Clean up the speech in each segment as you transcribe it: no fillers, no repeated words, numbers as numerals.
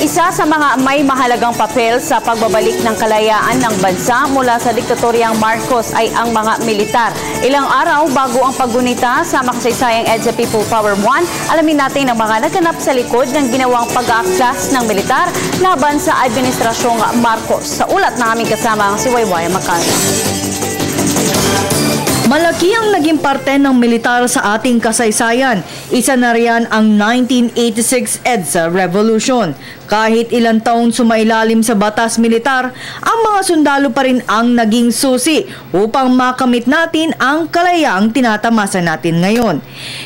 Isa sa mga may mahalagang papel sa pagbabalik ng kalayaan ng bansa mula sa diktatoryang Marcos ay ang mga militar. Ilang araw bago ang paggunita sa makasaysayang EDSA People Power 1, alamin natin ang mga naganap sa likod ng ginawang pag-aaklas ng militar laban sa Administrasyong Marcos. Sa ulat ng aming kasama si Waywaya Macario. Malaki ang naging parte ng militar sa ating kasaysayan. Isa na riyan ang 1986 EDSA Revolution. Kahit ilang taon sumailalim sa batas militar, ang mga sundalo pa rin ang naging susi upang makamit natin ang kalayaang tinatamasa natin ngayon.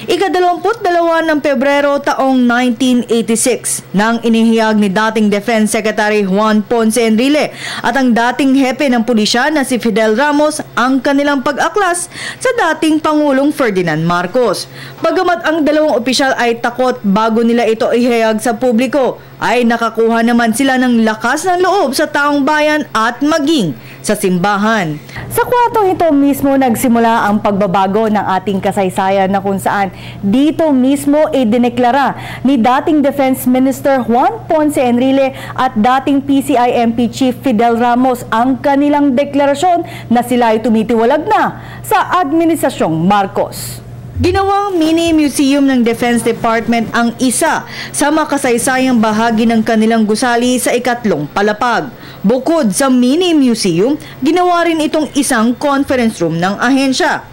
Ika-22 ng Pebrero taong 1986 nang inihayag ni dating Defense Secretary Juan Ponce Enrile at ang dating hepe ng pulisya na si Fidel Ramos ang kanilang pag-aklas sa dating Pangulong Ferdinand Marcos. Bagamat ang dalawang opisyal ay takot bago nila ito ihayag sa publiko, ay nakakuha naman sila ng lakas ng loob sa taong bayan at maging sa simbahan. Sa kwartong ito mismo nagsimula ang pagbabago ng ating kasaysayan na kung saan dito mismo idineklara ni dating Defense Minister Juan Ponce Enrile at dating PCIMP Chief Fidel Ramos ang kanilang deklarasyon na sila ay tumitiwalag na sa Administrasyong Marcos. Ginawang mini-museum ng Defense Department ang isa sa makasaysayang bahagi ng kanilang gusali sa ikatlong palapag. Bukod sa mini-museum, ginawa rin itong isang conference room ng ahensya.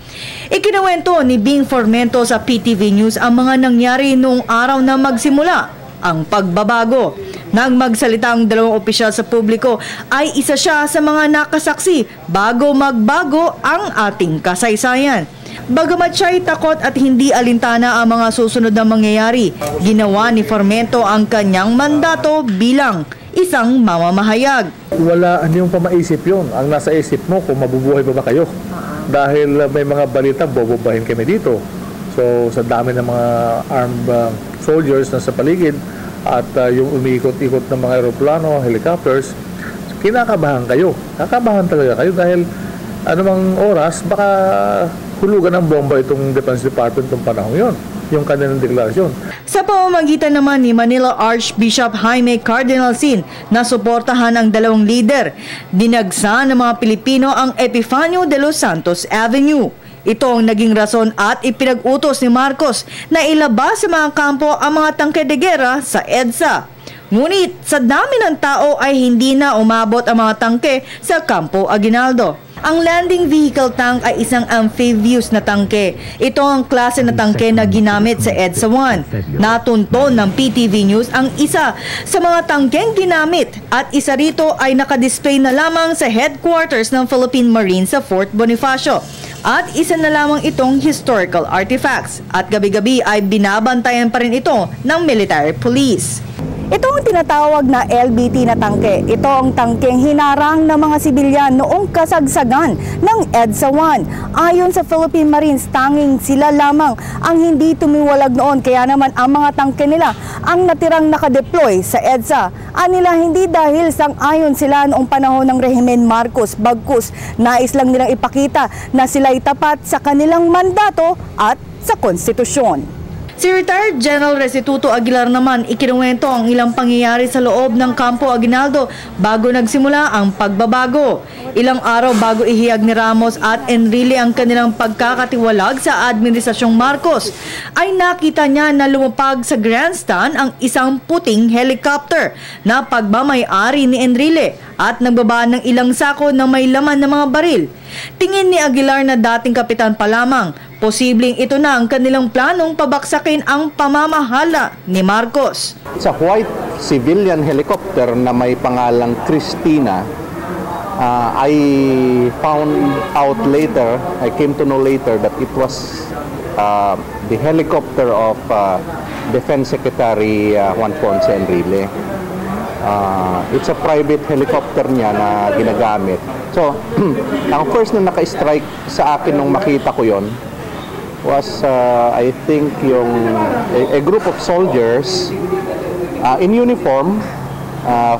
Ikinuwento ni Bing Formento sa PTV News ang mga nangyari noong araw na magsimula ang pagbabago. Nang magsalita ang dalawang opisyal sa publiko, ay isa siya sa mga nakasaksi bago magbago ang ating kasaysayan. Bagamat siya ay takot at hindi alintana ang mga susunod na mangyayari, ginawa ni Formento ang kanyang mandato bilang isang mamamahayag. Wala yung pamaisip yun. Ang nasa isip mo kung mabubuhay pa ba kayo. Dahil may mga balita, bobobahin kami dito. So sa dami ng mga armed soldiers na sa paligid at yung umiikot-ikot ng mga aeroplano, helicopters, kinakabahan kayo. Kakabahan talaga kayo dahil anumang oras baka hulugan ng bomba itong Defense Department itong panahon yun, yung kanilang deklarasyon. Sa pamamagitan naman ni Manila Archbishop Jaime Cardinal Sin na suportahan ang dalawang leader, dinagsa ng mga Pilipino ang Epifanio de los Santos Avenue. Ito ang naging rason at ipinag-utos ni Marcos na ilabas sa mga kampo ang mga tangke de guerra sa EDSA. Ngunit sa dami ng tao ay hindi na umabot ang mga tangke sa Campo Aguinaldo. Ang landing vehicle tank ay isang amphibious na tangke. Ito ang klase na tangke na ginamit sa EDSA 1. Natunto ng PTV News ang isa sa mga tangkeng ginamit at isa rito ay nakadisplay na lamang sa headquarters ng Philippine Marines sa Fort Bonifacio. At isa na lamang itong historical artifacts at gabi-gabi ay binabantayan pa rin ito ng military police. Ito ang tinatawag na LBT na tangke. Ito ang tangkeng hinarang ng mga sibilyan noong kasagsagan ng EDSA 1. Ayon sa Philippine Marines, tanging sila lamang ang hindi tumiwalag noon. Kaya naman ang mga tangke nila ang natirang nakadeploy sa EDSA. Anila hindi dahil sang-ayon sila noong panahon ng Rehimen Marcos. Bagkus, nais lang nilang ipakita na sila'y tapat sa kanilang mandato at sa konstitusyon. Si Retired General Restituto Aguilar naman ikinuwento ang ilang pangyayari sa loob ng Campo Aguinaldo bago nagsimula ang pagbabago. Ilang araw bago ihiyag ni Ramos at Enrile ang kanilang pagkakatiwalag sa Administrasyong Marcos, ay nakita niya na lumapag sa grandstand ang isang puting helicopter na pagmamay-ari ni Enrile at nagbaba ng ilang sako na may laman ng mga baril. Tingin ni Aguilar na dating kapitan pa lamang, posibleng ito na ang kanilang planong pabaksakin ang pamamahala ni Marcos. Sa white civilian helicopter na may pangalang Cristina, I found out later, I came to know later that it was the helicopter of Defense Secretary Juan Ponce Enrile. It's a private helicopter niya na ginagamit. So, ang first na naka-strike sa akin nung makita ko yon was, I think, a group of soldiers in uniform,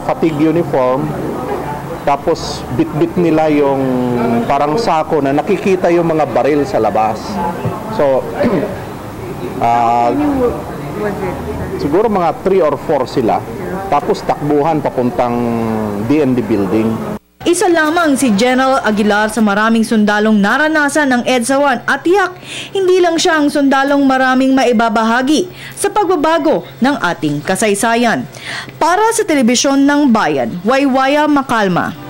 fatigue uniform, tapos bit-bit nila yung parang sako na nakikita yung mga baril sa labas. So, siguro mga 3 or 4 sila. tapos takbuhan papuntang DND building. Isa lamang si General Aguilar sa maraming sundalong naranasan ng EDSA 1 at tiyak, hindi lang siya ang sundalong maraming maibabahagi sa pagbabago ng ating kasaysayan. Para sa Telebisyon ng Bayan, Waywaya Makalma.